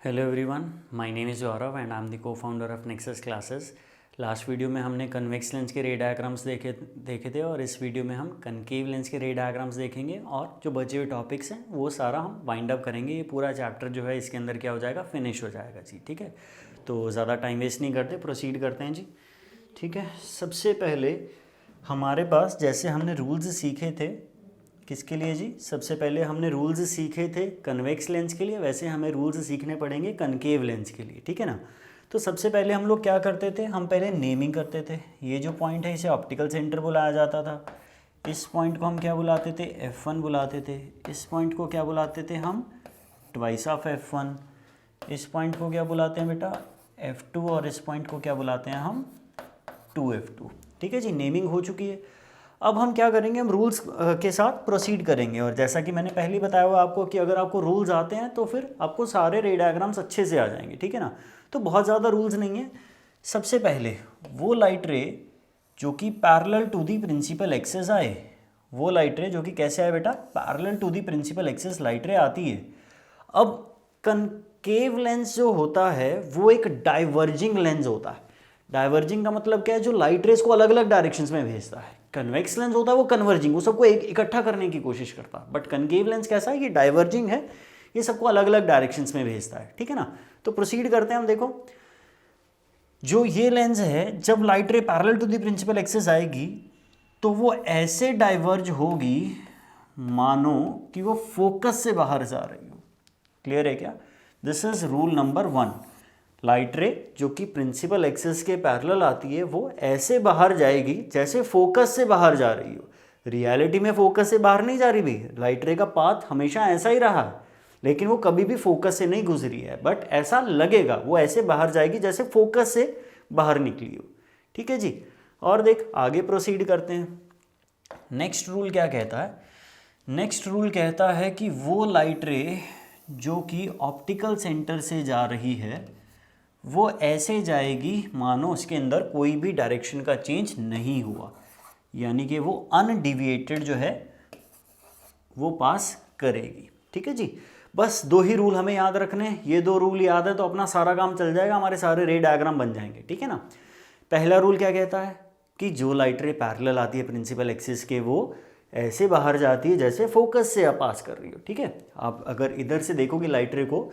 Hello everyone, my name is Gaurav and I am the co-founder of Nexus classes. Last video में हमने convex lens के रे diagrams देखे थे और इस वीडियो में हम कनकेव लेंस के रे डायग्राम्स देखेंगे और जो बचे हुए टॉपिक्स हैं वो सारा हम वाइंड अप करेंगे। ये पूरा चैप्टर जो है इसके अंदर क्या हो जाएगा, फिनिश हो जाएगा जी। ठीक है, तो ज़्यादा टाइम वेस्ट नहीं करते, प्रोसीड करते हैं जी। ठीक है, सबसे पहले हमारे पास जैसे हमने रूल्स सीखे थे किसके लिए जी, सबसे पहले हमने रूल्स सीखे थे कन्वेक्स लेंस के लिए, वैसे हमें रूल्स सीखने पड़ेंगे कनकेव लेंस के लिए। ठीक है ना, तो सबसे पहले हम लोग क्या करते थे, हम पहले नेमिंग करते थे। ये जो पॉइंट है इसे ऑप्टिकल सेंटर बुलाया जाता था। इस पॉइंट को हम क्या बुलाते थे, F1 बुलाते थे। इस पॉइंट को क्या बुलाते थे हम, ट्वाइस ऑफ F1। इस पॉइंट को क्या बुलाते हैं बेटा, F2। और इस पॉइंट को क्या बुलाते हैं हम, 2F2। ठीक है जी, नेमिंग हो चुकी है। अब हम क्या करेंगे, हम रूल्स के साथ प्रोसीड करेंगे। और जैसा कि मैंने पहले बताया हुआ आपको कि अगर आपको रूल्स आते हैं तो फिर आपको सारे रे डायग्राम्स अच्छे से आ जाएंगे। ठीक है ना, तो बहुत ज़्यादा रूल्स नहीं है। सबसे पहले वो लाइट रे जो कि parallel to the principal axis आए, वो लाइट रे जो कि कैसे आए बेटा, parallel to the principal axis light ray आती है। अब कनकेव लेंस जो होता है वो एक डाइवर्जिंग लेंस होता है। डाइवर्जिंग का मतलब क्या है, जो लाइट रेस को अलग अलग डायरेक्शंस में भेजता है। कन्वेक्स लेंस होता है वो कन्वर्जिंग, वो सबको इकट्ठा करने की कोशिश करता है। बट कनकेव लेंस कैसा है, ये डाइवर्जिंग है, ये सबको अलग अलग डायरेक्शंस में भेजता है। ठीक है ना, तो प्रोसीड करते हैं हम। देखो, जो ये लेंस है, जब light ray parallel to the principal axis आएगी तो वो ऐसे डाइवर्ज होगी मानो कि वो फोकस से बाहर जा रही हो। क्लियर है क्या? This is rule number 1। Light ray जो कि प्रिंसिपल एक्सिस के पैरेलल आती है वो ऐसे बाहर जाएगी जैसे फोकस से बाहर जा रही हो। रियलिटी में फोकस से बाहर नहीं जा रही भी, लाइट रे का पाथ हमेशा ऐसा ही रहा, लेकिन वो कभी भी फोकस से नहीं गुजरी है। बट ऐसा लगेगा वो ऐसे बाहर जाएगी जैसे फोकस से बाहर निकली हो। ठीक है जी, और देख आगे प्रोसीड करते हैं। नेक्स्ट रूल क्या कहता है, नेक्स्ट रूल कहता है कि वो लाइट रे जो कि ऑप्टिकल सेंटर से जा रही है वो ऐसे जाएगी मानो उसके अंदर कोई भी डायरेक्शन का चेंज नहीं हुआ, यानी कि वो अनडिविएटेड जो है वो पास करेगी। ठीक है जी, बस 2 ही रूल हमें याद रखने हैं। ये 2 रूल याद है तो अपना सारा काम चल जाएगा, हमारे सारे रे डायग्राम बन जाएंगे। ठीक है ना, पहला रूल क्या कहता है कि जो लाइट रे पैरेलल आती है प्रिंसिपल एक्सिस के वो ऐसे बाहर जाती है जैसे फोकस से आप पास कर रही हो। ठीक है, आप अगर इधर से देखोगे लाइट रे को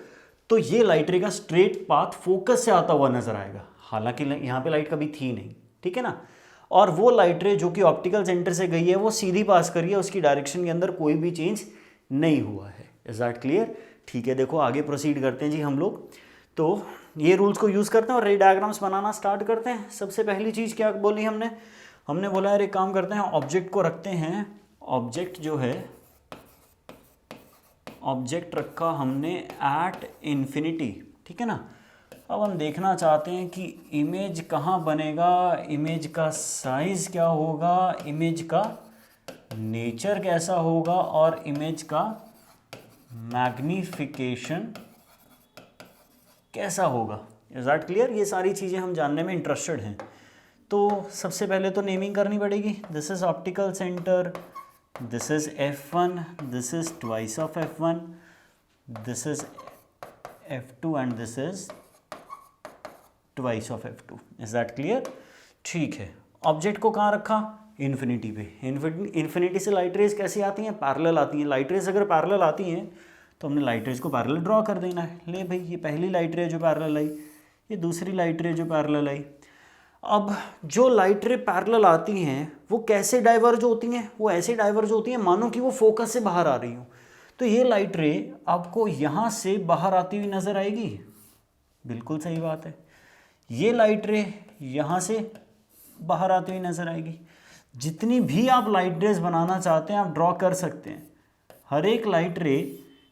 तो ये लाइट रे का स्ट्रेट पाथ फोकस से आता हुआ नजर आएगा, हालांकि यहाँ पे लाइट कभी थी नहीं। ठीक है ना, और वो लाइट रे जो कि ऑप्टिकल सेंटर से गई है वो सीधी पास करी है, उसकी डायरेक्शन के अंदर कोई भी चेंज नहीं हुआ है। Is that clear? ठीक है, देखो आगे प्रोसीड करते हैं जी हम लोग। तो ये रूल्स को यूज़ करते हैं और रे डायग्राम्स बनाना स्टार्ट करते हैं। सबसे पहली चीज़ क्या बोली हमने, हमने बोला यार एक काम करते हैं, ऑब्जेक्ट को रखते हैं, ऑब्जेक्ट जो है, ऑब्जेक्ट रखा हमने एट इन्फिनिटी। ठीक है ना, अब हम देखना चाहते हैं कि इमेज कहाँ बनेगा, इमेज का साइज क्या होगा, इमेज का नेचर कैसा होगा और इमेज का मैग्निफिकेशन कैसा होगा। Is that clear? ये सारी चीज़ें हम जानने में इंटरेस्टेड हैं। तो सबसे पहले तो नेमिंग करनी पड़ेगी। This is optical centre, this is F1, this is twice of F1, this is F2 and this is twice of F2. Is that clear? ठीक है, ऑब्जेक्ट को कहाँ रखा, इन्फिनिटी पे। इन्फिनिटी से लाइट रेज कैसी आती हैं, पैरेलल आती हैं। लाइट रेज अगर पैरेलल आती हैं तो हमने लाइट रेज को पैरेलल ड्रॉ कर देना है। ले भाई, ये पहली लाइट रे जो पैरेलल आई, ये दूसरी लाइट रे जो पैरेलल आई। अब जो लाइट रे पैरेलल आती हैं वो कैसे डाइवर्ज होती हैं, वो ऐसे डाइवर्ज होती हैं मानो कि वो फोकस से बाहर आ रही हो। तो ये लाइट रे आपको यहाँ से बाहर आती हुई नज़र आएगी, बिल्कुल सही बात है। ये लाइट रे यहाँ से बाहर आती हुई नज़र आएगी। जितनी भी आप लाइट रेज बनाना चाहते हैं आप ड्रॉ कर सकते हैं। हर एक light ray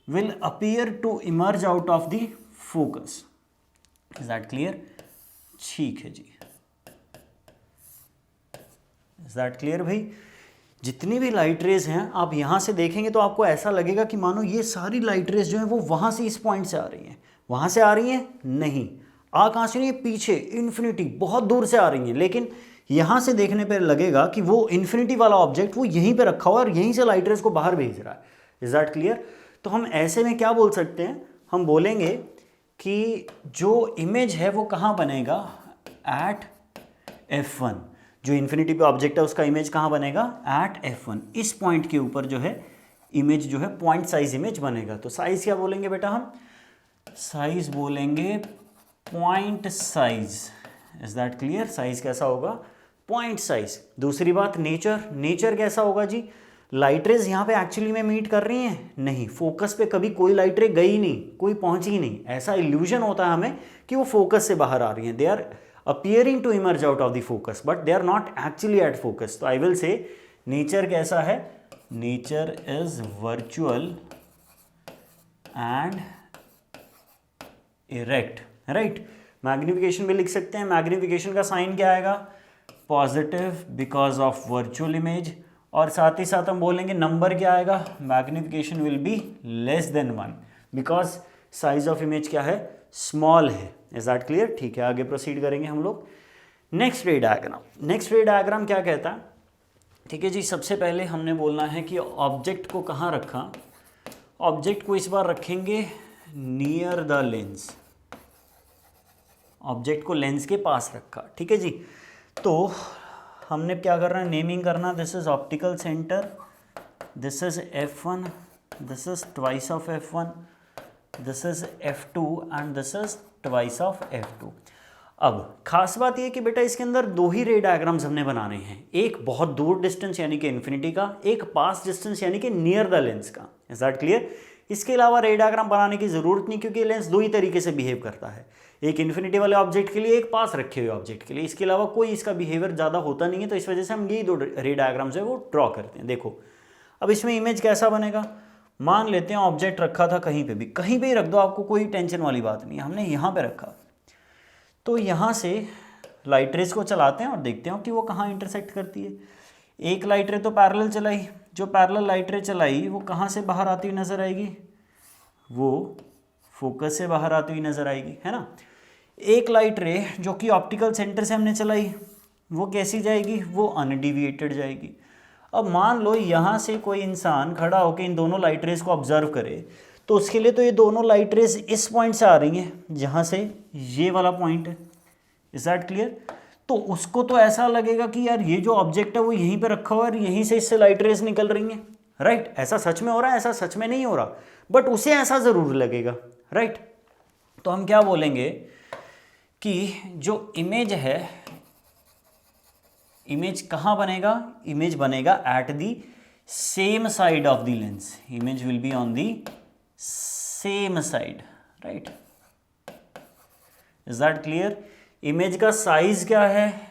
will appear to emerge out of the focus. Is that clear? ठीक है जी, इज दैट क्लियर भाई? जितनी भी लाइट रेज हैं आप यहाँ से देखेंगे तो आपको ऐसा लगेगा कि मानो ये सारी लाइट रेज जो है वो वहाँ से इस पॉइंट से आ रही हैं। वहाँ से आ रही हैं नहीं, आ कहाँ से नहीं, पीछे इन्फिनिटी बहुत दूर से आ रही हैं। लेकिन यहाँ से देखने पर लगेगा कि वो इन्फिनिटी वाला ऑब्जेक्ट वो यहीं पे रखा हुआ है और यहीं से लाइट रेज को बाहर भेज रहा है। Is that clear? तो हम ऐसे में क्या बोल सकते हैं, हम बोलेंगे कि जो इमेज है वो कहाँ बनेगा, एट F1। जो इन्फिनिटी पे ऑब्जेक्ट है उसका इमेज कहाँ बनेगा, एट F1। इस पॉइंट के ऊपर जो है इमेज जो है पॉइंट साइज इमेज बनेगा। तो साइज क्या बोलेंगे बेटा, हम साइज बोलेंगे point size. Is that clear? Size कैसा होगा, पॉइंट साइज। दूसरी बात नेचर, नेचर कैसा होगा जी, लाइट रेज यहाँ पे एक्चुअली में मीट कर रही हैं नहीं, फोकस पे कभी कोई लाइट रे गई नहीं, कोई पहुंची नहीं, ऐसा इल्यूजन होता है हमें कि वो फोकस से बाहर आ रही हैं, they are appearing to emerge out of the focus but they are not actually at focus। तो I will say nature कैसा है, nature is virtual and erect, right? Magnification भी लिख सकते हैं, मैग्निफिकेशन का साइन क्या आएगा, positive because of virtual image, और साथ ही साथ हम बोलेंगे नंबर क्या आएगा, magnification will be less than 1 because size of image क्या है, स्मॉल है। Is that clear? ठीक है, आगे प्रोसीड करेंगे हम लोग। नेक्स्ट रे डायग्राम, नेक्स्ट रे डायग्राम क्या कहता है, ठीक है जी। सबसे पहले हमने बोलना है कि ऑब्जेक्ट को कहाँ रखा, ऑब्जेक्ट को इस बार रखेंगे नियर द लेंस, ऑब्जेक्ट को लेंस के पास रखा, ठीक है जी। तो हमने क्या करना है, नेमिंग करना, this is optical centre, this is F1, this is twice of F1, this is F2 and this is twice of F2। अब खास बात यह कि बेटा इसके अंदर दो ही रे डायग्राम्स हमने बनाने हैं, एक बहुत दूर डिस्टेंस यानी कि इन्फिनिटी का, एक पास डिस्टेंस यानी कि नियर द लेंस का। Is that clear? इसके अलावा रे डायग्राम बनाने की जरूरत नहीं क्योंकि लेंस दो ही तरीके से बिहेव करता है, एक इन्फिनिटी वाले ऑब्जेक्ट के लिए, एक पास रखे हुए ऑब्जेक्ट के लिए। इसके अलावा कोई इसका बिहेवियर ज़्यादा होता नहीं है, तो इस वजह से हम यही दो रे डायग्राम्स है वो ड्रॉ करते हैं। देखो अब इसमें इमेज कैसा बनेगा, मान लेते हैं ऑब्जेक्ट रखा था कहीं पे भी, कहीं पे ही रख दो, आपको कोई टेंशन वाली बात नहीं है, हमने यहाँ पे रखा। तो यहाँ से लाइट रेज को चलाते हैं और देखते हैं कि वो कहाँ इंटरसेक्ट करती है। एक लाइट रे तो पैरेलल चलाई, जो पैरेलल लाइट रे चलाई वो कहाँ से बाहर आती हुई नजर आएगी, वो फोकस से बाहर आती हुई नजर आएगी, है ना। एक लाइट रे जो कि ऑप्टिकल सेंटर से हमने चलाई वो कैसी जाएगी, वो अनडिविएटेड जाएगी। अब मान लो यहाँ से कोई इंसान खड़ा होकर इन दोनों लाइट रेज को ऑब्जर्व करे, तो उसके लिए तो ये दोनों लाइट रेज इस पॉइंट से आ रही हैं जहाँ से ये वाला पॉइंट है। Is that clear? तो उसको तो ऐसा लगेगा कि यार ये जो ऑब्जेक्ट है वो यहीं पे रखा हुआ है और यहीं से इससे लाइट रेज निकल रही हैं, राइट? ऐसा सच में हो रहा है, ऐसा सच में नहीं हो रहा, बट उसे ऐसा ज़रूर लगेगा, राइट? तो हम क्या बोलेंगे कि जो इमेज है, इमेज कहाँ बनेगा, इमेज बनेगा at the same side of the lens, image will be on the same side, right? Is that clear? Image का साइज क्या है,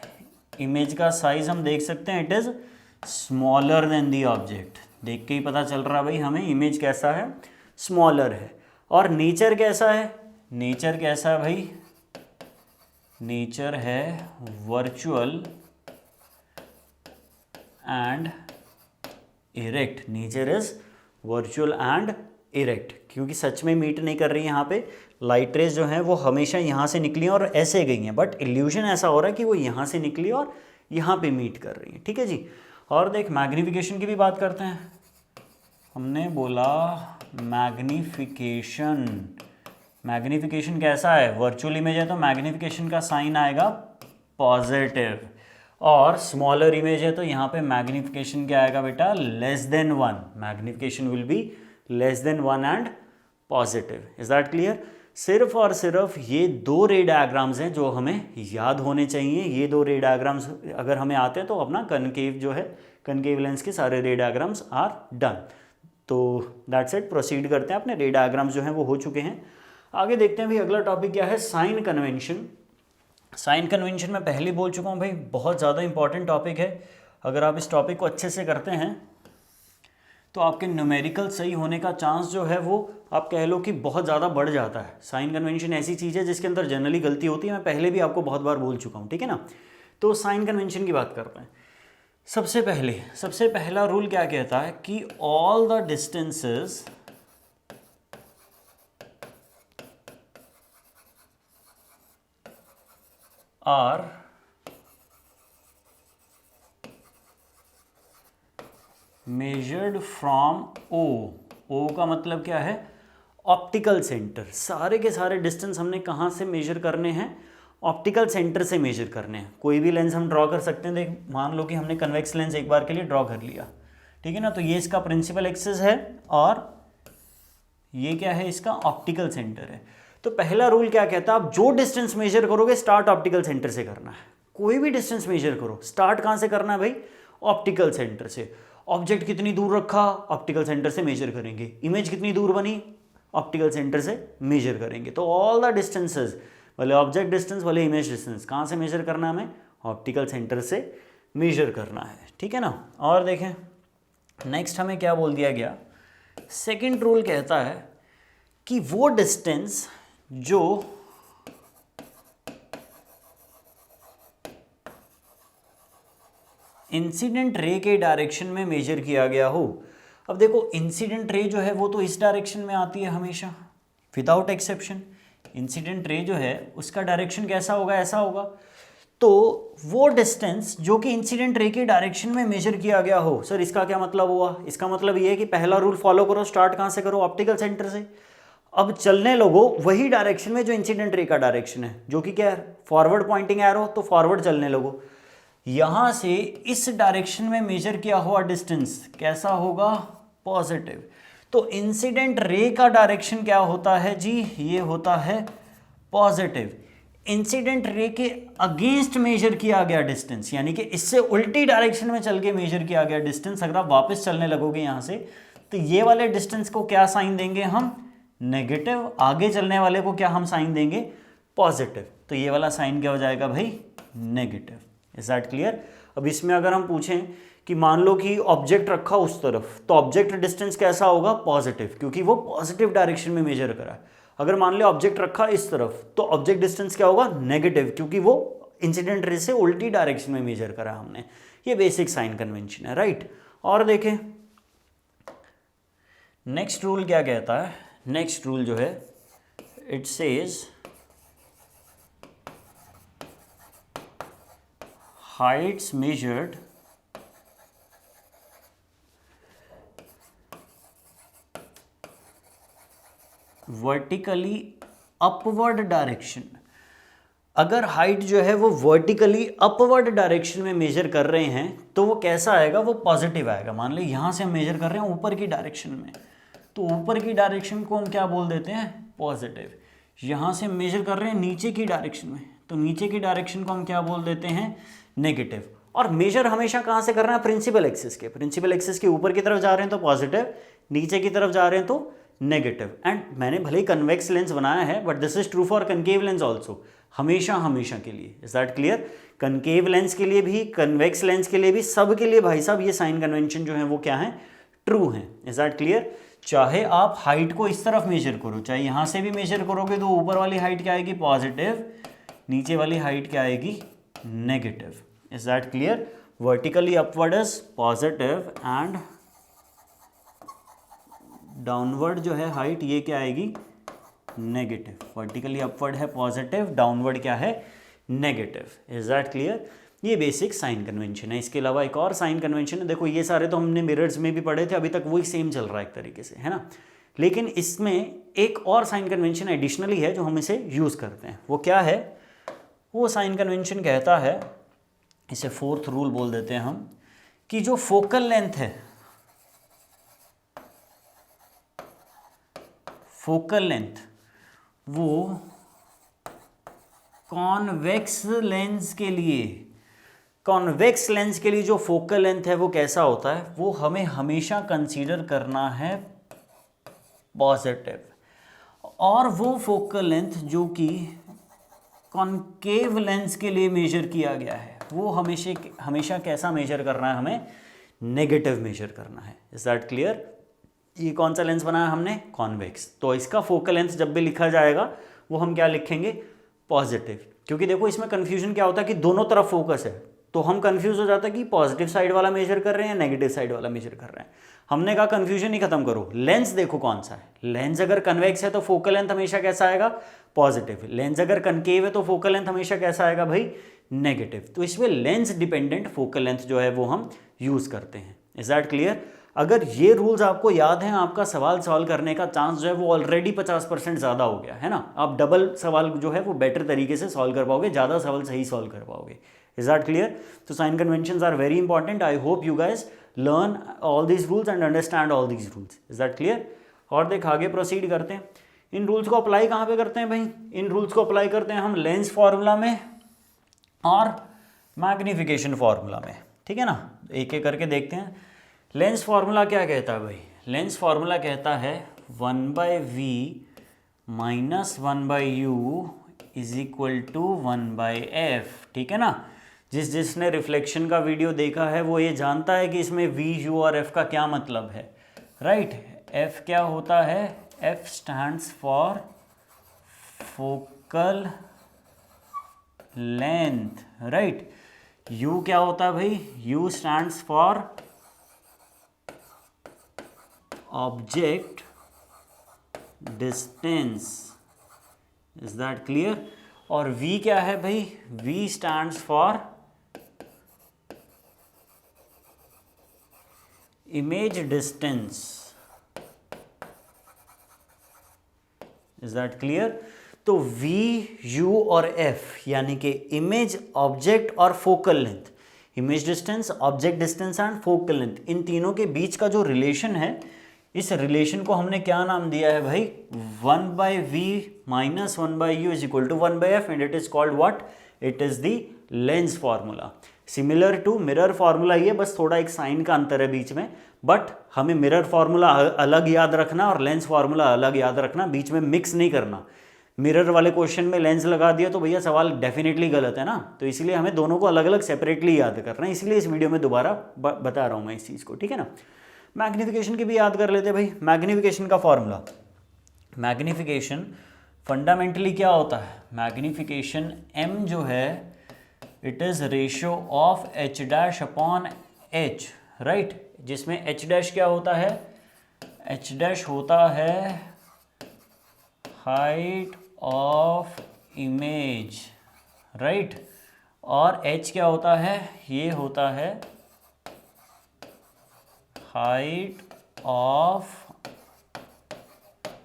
इमेज का साइज हम देख सकते हैं, it is smaller than the object. देख के ही पता चल रहा है भाई हमें इमेज कैसा है, स्मॉलर है। और नेचर कैसा है, नेचर कैसा है भाई, नेचर है virtual and erect, nature is virtual and erect, क्योंकि सच में मीट नहीं कर रही है। यहाँ पे लाइट रेज जो हैं वो हमेशा यहाँ से निकली और ऐसे गई हैं, बट इल्यूजन ऐसा हो रहा है कि वो यहाँ से निकली और यहाँ पे मीट कर रही है, ठीक है जी। और देख मैग्निफिकेशन की भी बात करते हैं, हमने बोला मैग्निफिकेशन, मैग्निफिकेशन कैसा है, वर्चुअल इमेज है तो मैग्निफिकेशन का साइन आएगा पॉजिटिव, और स्मॉलर इमेज है तो यहाँ पे मैग्निफिकेशन क्या आएगा बेटा, less than 1, magnification will be less than 1 and positive. Is that clear? सिर्फ और सिर्फ ये दो रे डायग्राम्स हैं जो हमें याद होने चाहिए। ये दो रे डायग्राम्स अगर हमें आते हैं तो अपना कनकेव जो है, कनकेव लेंस के सारे रे डायग्राम्स आर डन। तो दैट्स इट, प्रोसीड करते हैं, अपने रे डायग्राम्स जो हैं वो हो चुके हैं। आगे देखते हैं भाई अगला टॉपिक क्या है, साइन कन्वेंशन। साइन कन्वेंशन मैं पहले बोल चुका हूँ भाई, बहुत ज़्यादा इंपॉर्टेंट टॉपिक है। अगर आप इस टॉपिक को अच्छे से करते हैं तो आपके न्यूमेरिकल सही होने का चांस जो है वो आप कह लो कि बहुत ज़्यादा बढ़ जाता है। साइन कन्वेंशन ऐसी चीज़ है जिसके अंदर जनरली गलती होती है, मैं पहले भी आपको बहुत बार बोल चुका हूँ, ठीक है ना। तो साइन कन्वेंशन की बात करते हैं। सबसे पहला रूल क्या कहता है कि all the distances are measured from O. O का मतलब क्या है, ऑप्टिकल सेंटर, सारे के सारे डिस्टेंस हमने कहाँ से मेजर करने हैं, ऑप्टिकल सेंटर से मेजर करने हैं। कोई भी लेंस हम ड्रॉ कर सकते हैं। देख मान लो कि हमने कन्वेक्स लेंस एक बार के लिए ड्रॉ कर लिया, ठीक है ना, तो ये इसका प्रिंसिपल एक्सिस है और ये क्या है, इसका ऑप्टिकल सेंटर है। तो पहला रूल क्या कहता है, आप जो डिस्टेंस मेजर करोगे स्टार्ट ऑप्टिकल सेंटर से करना है। कोई भी डिस्टेंस मेजर करो स्टार्ट कहाँ से करना है भाई, ऑप्टिकल सेंटर से। ऑब्जेक्ट कितनी दूर रखा, ऑप्टिकल सेंटर से मेजर करेंगे। इमेज कितनी दूर बनी, ऑप्टिकल सेंटर से मेजर करेंगे। तो ऑल द डिस्टेंसेस, भले ऑब्जेक्ट डिस्टेंस भले इमेज डिस्टेंस, कहाँ से मेजर करना है हमें, ऑप्टिकल सेंटर से मेजर करना है, ठीक है ना। और देखें नेक्स्ट हमें क्या बोल दिया गया, सेकंड रूल कहता है कि वो डिस्टेंस जो इंसिडेंट रे के डायरेक्शन में मेजर किया गया हो। अब देखो इंसिडेंट रे जो है वो तो इस डायरेक्शन में आती है हमेशा, विदाउट एक्सेप्शन। इंसिडेंट रे जो है उसका डायरेक्शन कैसा होगा, ऐसा होगा। तो वो डिस्टेंस जो कि इंसिडेंट रे के डायरेक्शन में मेजर किया गया हो, सर इसका क्या मतलब हुआ, इसका मतलब ये है कि पहला रूल फॉलो करो, स्टार्ट कहाँ से करो, ऑप्टिकल सेंटर से। अब चलने लगो वही डायरेक्शन में जो इंसिडेंट रे का डायरेक्शन है, जो कि क्या है, फॉरवर्ड पॉइंटिंग एरो, तो फॉरवर्ड चलने लगो। यहां से इस डायरेक्शन में मेजर किया हुआ डिस्टेंस कैसा होगा, पॉजिटिव। तो इंसिडेंट रे का डायरेक्शन क्या होता है जी, ये होता है पॉजिटिव। इंसिडेंट रे के अगेंस्ट मेजर किया गया डिस्टेंस, यानी कि इससे उल्टी डायरेक्शन में चल के मेजर किया गया डिस्टेंस, अगर आप वापस चलने लगोगे यहां से, तो ये वाले डिस्टेंस को क्या साइन देंगे हम, नेगेटिव। आगे चलने वाले को क्या हम साइन देंगे, पॉजिटिव। तो ये वाला साइन क्या हो जाएगा भाई, नेगेटिव। Is that clear. अब इसमें अगर हम पूछें कि मान लो कि ऑब्जेक्ट रखा उस तरफ, तो ऑब्जेक्ट डिस्टेंस कैसा होगा, पॉजिटिव, क्योंकि वो पॉजिटिव डायरेक्शन में मेजर करा है। अगर मान लो ऑब्जेक्ट रखा इस तरफ, तो ऑब्जेक्ट डिस्टेंस क्या होगा, नेगेटिव, क्योंकि वो इंसिडेंट रे से उल्टी डायरेक्शन में मेजर करा हमने। ये बेसिक साइन कन्वेंशन है, राइट। और देखें नेक्स्ट रूल क्या कहता है, नेक्स्ट रूल जो है it says heights measured vertically upward direction। अगर हाइट जो है वो वर्टिकली अपवर्ड डायरेक्शन में मेजर कर रहे हैं तो वो कैसा आएगा, वो पॉजिटिव आएगा। मान लो यहां से हम मेजर कर रहे हैं ऊपर की डायरेक्शन में, तो ऊपर की डायरेक्शन को हम क्या बोल देते हैं, पॉजिटिव। यहां से मेजर कर रहे हैं नीचे की डायरेक्शन में, तो नीचे की डायरेक्शन को हम क्या बोल देते हैं, नेगेटिव। और मेजर हमेशा कहां से करना है, प्रिंसिपल एक्सिस के। प्रिंसिपल एक्सिस के ऊपर की तरफ जा रहे हैं तो पॉजिटिव, नीचे की तरफ जा रहे हैं तो नेगेटिव। एंड मैंने भले ही कन्वेक्स लेंस बनाया है, but this is true for concave lens also, हमेशा हमेशा के लिए। Is that clear. Concave lens के लिए भी, कन्वेक्स लेंस के लिए भी, सब के लिए भाई साहब ये साइन कन्वेंशन जो है वो क्या है, ट्रू है। Is that clear. चाहे आप हाइट को इस तरफ मेजर करो, चाहे यहां से भी मेजर करोगे, तो ऊपर वाली हाइट क्या आएगी, पॉजिटिव, नीचे वाली हाइट क्या आएगी, negative. Is that clear. Vertically upward is positive and downward जो है हाइट, ये क्या आएगी, नेगेटिव। वर्टिकली अपवर्ड है पॉजिटिव, डाउनवर्ड क्या है, नेगेटिव। Is that clear. ये बेसिक साइन कन्वेंशन है। इसके अलावा एक और साइन कन्वेंशन है, देखो ये सारे तो हमने मिरर्स में भी पढ़े थे, अभी तक वही सेम चल रहा है एक तरीके से, है ना। लेकिन इसमें एक और साइन कन्वेंशन एडिशनली है जो हम इसे यूज करते हैं। वो क्या है, वो साइन कन्वेंशन कहता है, इसे फोर्थ रूल बोल देते हैं हम, कि जो फोकल लेंथ है, फोकल लेंथ वो कॉन्वेक्स लेंस के लिए, कॉन्वेक्स लेंस के लिए जो फोकल लेंथ है वो कैसा होता है, वो हमें हमेशा कंसीडर करना है पॉजिटिव। और वो फोकल लेंथ जो कि कॉन्केव लेंस के लिए मेजर किया गया है, वो हमेशा कैसा मेजर करना है, हमें नेगेटिव मेजर करना है। Is that clear. ये कौन सा लेंस बनाया हमने, कॉन्वेक्स, तो इसका फोकल लेंथ जब भी लिखा जाएगा वो हम क्या लिखेंगे, पॉजिटिव। क्योंकि देखो इसमें कंफ्यूजन क्या होता है कि दोनों तरफ फोकस है, तो हम कंफ्यूज हो जाता है कि पॉजिटिव साइड वाला मेजर कर रहे हैं या नेगेटिव साइड वाला मेजर कर रहे हैं। हमने कहा कंफ्यूजन ही खत्म करो, लेंस देखो कौन सा है। लेंस अगर कन्वेक्स है तो फोकल लेंथ हमेशा कैसा आएगा, पॉजिटिव। लेंस अगर कनकेव है तो फोकल लेंथ हमेशा कैसा आएगा भाई, नेगेटिव। तो इसमें लेंस डिपेंडेंट फोकल लेंथ जो है वो हम यूज करते हैं। Is that clear. अगर ये रूल्स आपको याद हैं, आपका सवाल सॉल्व करने का चांस जो है वो ऑलरेडी 50% ज़्यादा हो गया है ना। आप डबल सवाल जो है वो बेटर तरीके से सॉल्व कर पाओगे, ज़्यादा सवाल सही सॉल्व कर पाओगे। Is that clear? तो sign conventions are very important. I hope you guys learn all these rules and understand all these rules. Is that clear? और देख आगे प्रोसीड करते हैं। इन रूल्स को अप्लाई कहाँ पे करते हैं भाई? इन रूल्स को अप्लाई करते हैं हम लेंस फार्मूला में और मैग्नीफिकेशन फार्मूला में, ठीक है ना। एक एक करके देखते हैं। लेंस फार्मूला क्या कहता है भाई? लेंस फार्मूला कहता है 1/v minus 1/u is equal to 1/f, ठीक है ना। जिसने रिफ्लेक्शन का वीडियो देखा है वो ये जानता है कि इसमें v, u और f का क्या मतलब है, राइट। f क्या होता है? f stands for focal length, right. u क्या होता है भाई? u stands for object distance. Is that clear? और v क्या है भाई? v stands for image distance. Is that clear? तो v, u और f यानी कि इमेज, ऑब्जेक्ट और focal length, image distance, object distance and focal length, इन तीनों के बीच का जो रिलेशन है, इस रिलेशन को हमने क्या नाम दिया है भाई? 1/v minus 1/u is equal to 1/f and it is called what? It is the lens formula. Similar to mirror formula ही है, बस थोड़ा एक साइन का अंतर है बीच में, बट हमें मिरर फार्मूला अलग याद रखना और लेंस फार्मूला अलग याद रखना, बीच में मिक्स नहीं करना। मिरर वाले क्वेश्चन में लेंस लगा दिया तो भैया सवाल डेफिनेटली गलत है ना, तो इसलिए हमें दोनों को अलग अलग सेपरेटली याद करना है, इसलिए इस वीडियो में दोबारा बता रहा हूँ मैं इस चीज़ को, ठीक है ना। मैग्नीफिकेशन की भी याद कर लेते भाई। मैग्नीफिकेशन का फॉर्मूला, मैग्नीफिकेशन फंडामेंटली क्या होता है? मैग्नीफिकेशन m जो है it is ratio of h dash upon h, right. जिसमें h डैश क्या होता है? h डैश होता है हाइट ऑफ इमेज, राइट। और h क्या होता है? ये होता है height of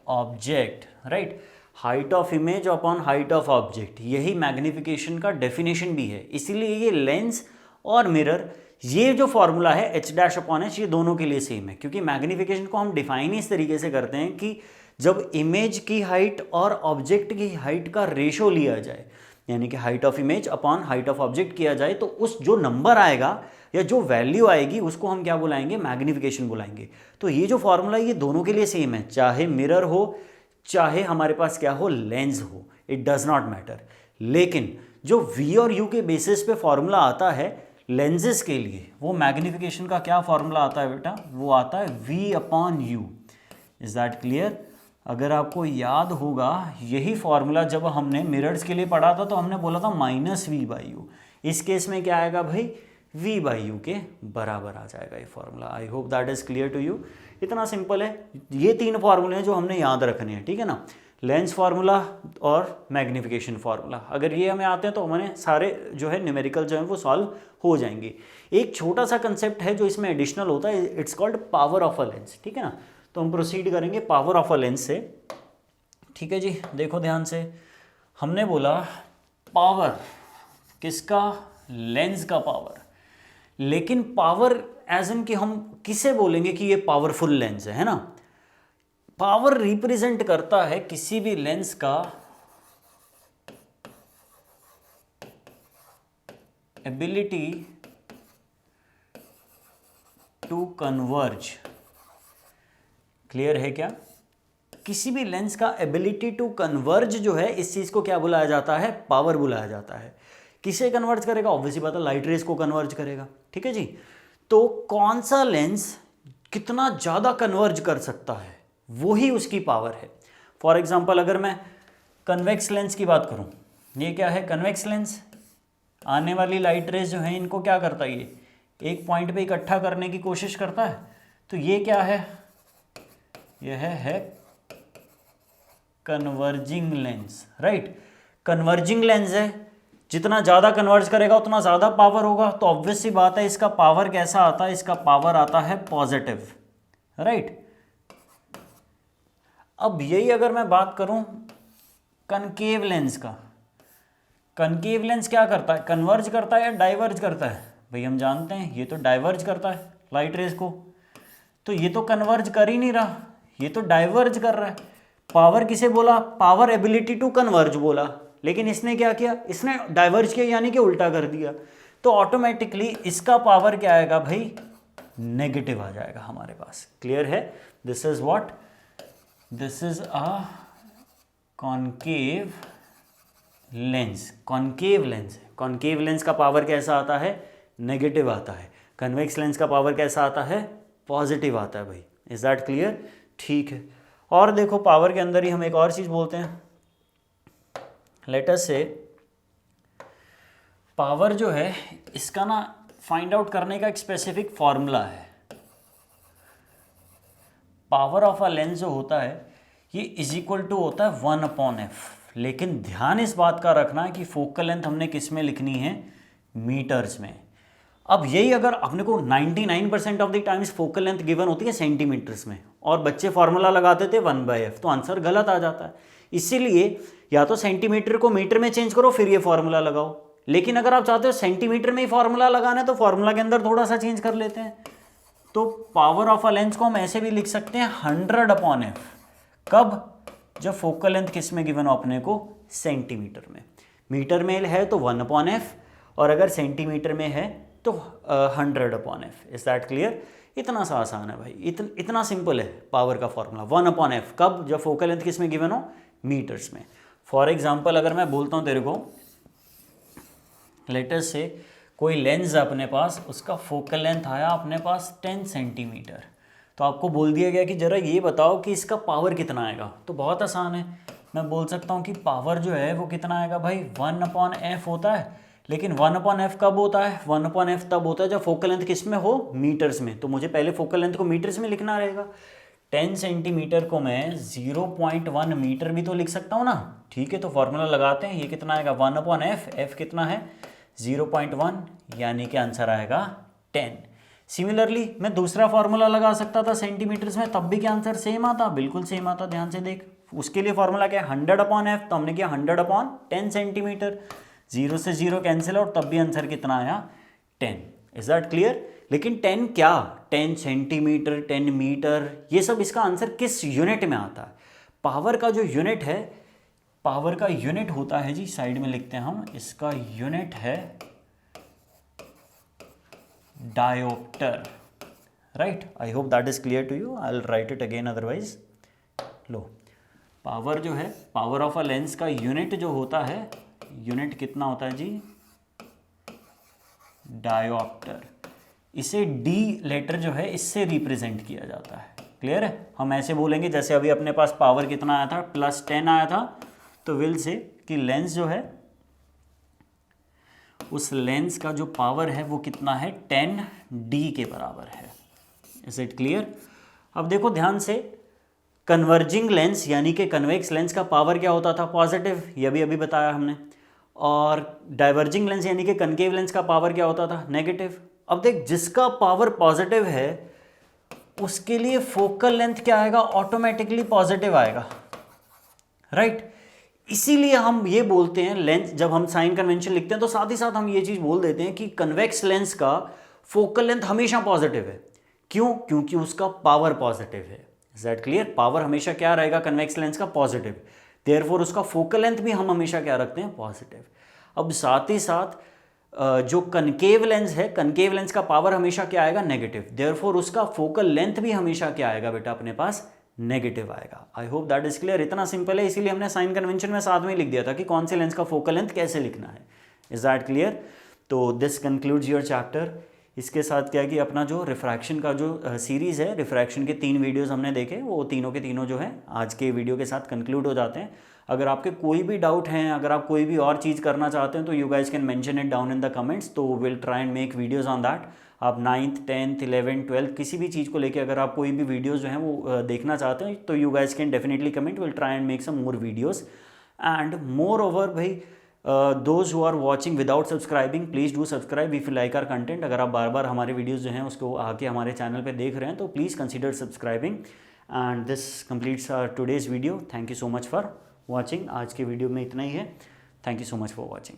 object, right. Height of image upon height of object, यही मैग्नीफिकेशन का डेफिनेशन भी है। इसीलिए ये लेंस और मिरर, ये जो फॉर्मूला है h डैश अपॉन h, ये दोनों के लिए सेम है, क्योंकि मैग्नीफिकेशन को हम डिफाइन इस तरीके से करते हैं कि जब इमेज की हाइट और ऑब्जेक्ट की हाइट का रेशो लिया जाए, यानी कि height of image upon height of object किया जाए, तो उस जो नंबर आएगा या जो वैल्यू आएगी उसको हम क्या बुलाएंगे? मैग्नीफिकेशन बुलाएंगे। तो ये जो फॉर्मूला ये दोनों के लिए सेम है, चाहे मिरर हो चाहे हमारे पास क्या हो, लेंस हो, इट डज नॉट मैटर। लेकिन जो v और u के बेसिस पे फॉर्मूला आता है लेंसेज के लिए, वो मैग्नीफिकेशन का क्या फॉर्मूला आता है बेटा? वो आता है v upon u। Is that clear? अगर आपको याद होगा यही फॉर्मूला जब हमने मिरर्स के लिए पढ़ा था तो हमने बोला था -v/u। इस केस में क्या आएगा भाई? v/u के बराबर आ जाएगा ये formula. I hope that is clear to you. इतना सिंपल है। ये तीन फार्मूले हैं जो हमने याद रखने हैं, ठीक है ना। लेंस फार्मूला और मैग्नीफिकेशन फार्मूला, अगर ये हमें आते हैं तो हमारे सारे जो है न्यूमेरिकल जो है वो सॉल्व हो जाएंगे। एक छोटा सा कंसेप्ट है जो इसमें एडिशनल होता है, it's called power of a lens, ठीक है ना। तो हम प्रोसीड करेंगे पावर ऑफ अ लेंस से, ठीक है जी। देखो ध्यान से, हमने बोला पावर किसका? लेंस का पावर। लेकिन पावर एज इन कि हम किसे बोलेंगे कि ये पावरफुल लेंस है ना। पावर रिप्रेजेंट करता है किसी भी लेंस का एबिलिटी टू कन्वर्ज। क्लियर है क्या? किसी भी लेंस का एबिलिटी टू कन्वर्ज जो है, इस चीज को क्या बुलाया जाता है? पावर बुलाया जाता है। किसे कन्वर्ज करेगा? ऑब्वियसली बात है, लाइट रेज को कन्वर्ज करेगा, ठीक है जी। तो कौन सा लेंस कितना ज़्यादा कन्वर्ज कर सकता है, वही उसकी पावर है। फॉर एग्जांपल अगर मैं कन्वेक्स लेंस की बात करूं, ये क्या है? Convex lens. आने वाली लाइट रेज जो है इनको क्या करता है? ये एक पॉइंट पे इकट्ठा करने की कोशिश करता है। तो ये क्या है? यह है converging lens, right. Converging lens है जितना ज़्यादा कन्वर्ज करेगा उतना ज़्यादा पावर होगा, तो ऑब्वियस सी बात है इसका पावर कैसा आता है, इसका पावर आता है पॉजिटिव, राइट। अब यही अगर मैं बात करूं कनकेव लेंस का, कनकेव लेंस क्या करता है, कन्वर्ज करता है या डाइवर्ज करता है? भाई हम जानते हैं ये तो डाइवर्ज करता है लाइट रेज को, तो ये तो कन्वर्ज कर ही नहीं रहा, ये तो डाइवर्ज कर रहा है। पावर किसे बोला, पावर एबिलिटी टू कन्वर्ज बोला, लेकिन इसने क्या किया, इसने डाइवर्ज किया यानी कि उल्टा कर दिया, तो ऑटोमेटिकली इसका पावर क्या आएगा भाई, नेगेटिव आ जाएगा हमारे पास। क्लियर है? This is what, this is a concave lens, concave lens. Concave lens का पावर कैसा आता है, नेगेटिव आता है। कन्वेक्स लेंस का पावर कैसा आता है, पॉजिटिव आता है भाई। Is that clear? ठीक है। और देखो पावर के अंदर ही हम एक और चीज बोलते हैं, लेट अस से पावर जो है इसका ना फाइंड आउट करने का एक स्पेसिफिक फॉर्मूला है। पावर ऑफ अ लेंस जो होता है ये इज इक्वल टू होता है 1/f, लेकिन ध्यान इस बात का रखना है कि फोकल लेंथ हमने किस में लिखनी है, मीटर्स में। अब यही अगर अपने को 99% of the times focal length given होती है सेंटीमीटर्स में, और बच्चे फॉर्मूला लगाते थे 1/f, तो आंसर गलत आ जाता है। इसीलिए या तो सेंटीमीटर को मीटर में चेंज करो फिर ये फॉर्मूला लगाओ, लेकिन अगर आप चाहते हो सेंटीमीटर में ही फॉर्मूला लगाना है तो फॉर्मूला के अंदर थोड़ा सा चेंज कर लेते हैं। तो पावर ऑफ अ लेंस को हम ऐसे भी लिख सकते हैं 100/f। कब? जब फोकल लेंथ किस में गिवन हो अपने को, सेंटीमीटर में। मीटर में है तो 1/f, और अगर सेंटीमीटर में है तो 100/f। Is that clear? इतना सा आसान है भाई, इतना सिंपल है पावर का फॉर्मूला 1/f। कब? जब फोकल लेंथ किस में गिवन हो, मीटर्स में। फॉर एग्जाम्पल अगर मैं बोलता हूँ तेरे को, लेट अस से कोई लेंस है अपने पास, उसका फोकल लेंथ आया अपने पास 10 सेंटीमीटर, तो आपको बोल दिया गया कि जरा ये बताओ कि इसका पावर कितना आएगा। तो बहुत आसान है, मैं बोल सकता हूँ कि पावर जो है वो कितना आएगा भाई, 1/f होता है। लेकिन 1/f कब होता है, 1/f तब होता है जब फोकल लेंथ किस में हो, मीटर्स में। तो मुझे पहले फोकल लेंथ को मीटर्स में लिखना रहेगा। 10 सेंटीमीटर को मैं 0.1 मीटर भी तो लिख सकता हूँ ना। ठीक है, तो फॉर्मूला लगाते हैं, ये कितना आएगा 1/f, f कितना है 0.1, यानी कि आंसर आएगा 10। सिमिलरली मैं दूसरा फॉर्मूला लगा सकता था सेंटीमीटर्स में, तब भी क्या आंसर सेम आता, बिल्कुल सेम आता। ध्यान से देख, उसके लिए फॉर्मूला क्या है 100/f, तो हमने किया 100/10 सेंटीमीटर, 0 से 0 कैंसिल और तब भी आंसर कितना आया 10। Is that clear? लेकिन 10 क्या, 10 सेंटीमीटर, 10 मीटर, ये सब इसका आंसर किस यूनिट में आता है? पावर का जो यूनिट है, पावर का यूनिट होता है जी, साइड में लिखते हैं हम, इसका यूनिट है dioptre, right. I hope that is clear to you, I will write it again otherwise. लो, पावर जो है, पावर ऑफ अ लेंस का यूनिट जो होता है, यूनिट कितना होता है जी, डायोप्टर। इसे डी लेटर जो है इससे रिप्रेजेंट किया जाता है। क्लियर है? हम ऐसे बोलेंगे जैसे अभी अपने पास पावर कितना आया था, +10 आया था, तो विल से कि लेंस जो है, उस लेंस का जो पावर है वो कितना है, 10D के बराबर है। Is it clear? अब देखो ध्यान से, कन्वर्जिंग लेंस यानी कि कन्वेक्स लेंस का पावर क्या होता था, पॉजिटिव, ये भी अभी बताया हमने। और डाइवर्जिंग लेंस यानी कि कनकेव लेंस का पावर क्या होता था, नेगेटिव। अब देख, जिसका पावर पॉजिटिव है उसके लिए फोकल लेंथ क्या आएगा, ऑटोमेटिकली पॉजिटिव आएगा, राइट। इसीलिए हम ये बोलते हैं लेंस, जब हम साइन कन्वेंशन लिखते हैं तो साथ ही साथ हम ये चीज बोल देते हैं कि कन्वेक्स लेंस का फोकल लेंथ हमेशा पॉजिटिव है। क्यों? क्योंकि उसका पावर पॉजिटिव है। Is that clear? पावर हमेशा क्या रहेगा कन्वेक्स लेंस का, पॉजिटिव। देयरफॉर उसका फोकल लेंथ भी हम हमेशा क्या रखते हैं, पॉजिटिव। अब साथ ही साथ जो कनकेव लेंस है, कनकेव लेंस का पावर हमेशा क्या आएगा, नेगेटिव। देयरफॉर उसका फोकल लेंथ भी हमेशा क्या आएगा बेटा अपने पास, नेगेटिव आएगा। आई होप दैट इज क्लियर। इतना सिंपल है, इसीलिए हमने साइन कन्वेंशन में साथ में लिख दिया था कि कौन से लेंस का फोकल लेंथ कैसे लिखना है। Is that clear? तो दिस कंक्लूड्स योर चैप्टर। इसके साथ क्या है कि अपना जो रिफ्रैक्शन का जो सीरीज़ है, रिफ्रैक्शन के 3 वीडियोस हमने देखे, वो तीनों के तीनों जो है आज के वीडियो के साथ कंक्लूड हो जाते हैं। अगर आपके कोई भी डाउट हैं, अगर आप कोई भी और चीज़ करना चाहते हैं तो you guys can mention it down in the comments, तो will try and make videos on that. आप 9th 10th 11th 12th किसी भी चीज़ को लेके अगर आप कोई भी वीडियोज़ जो हैं वो देखना चाहते हैं तो you guys can definitely comment, will try and make some more videos. And moreover भाई, those who are watching without subscribing please do subscribe if you like our content. अगर आप बार बार हमारे वीडियोज़ जो हैं उसको आके हमारे चैनल पे देख रहे हैं तो please consider subscribing. And this completes today's video. Thank you so much for watching. आज के वीडियो में इतना ही है। Thank you so much for watching.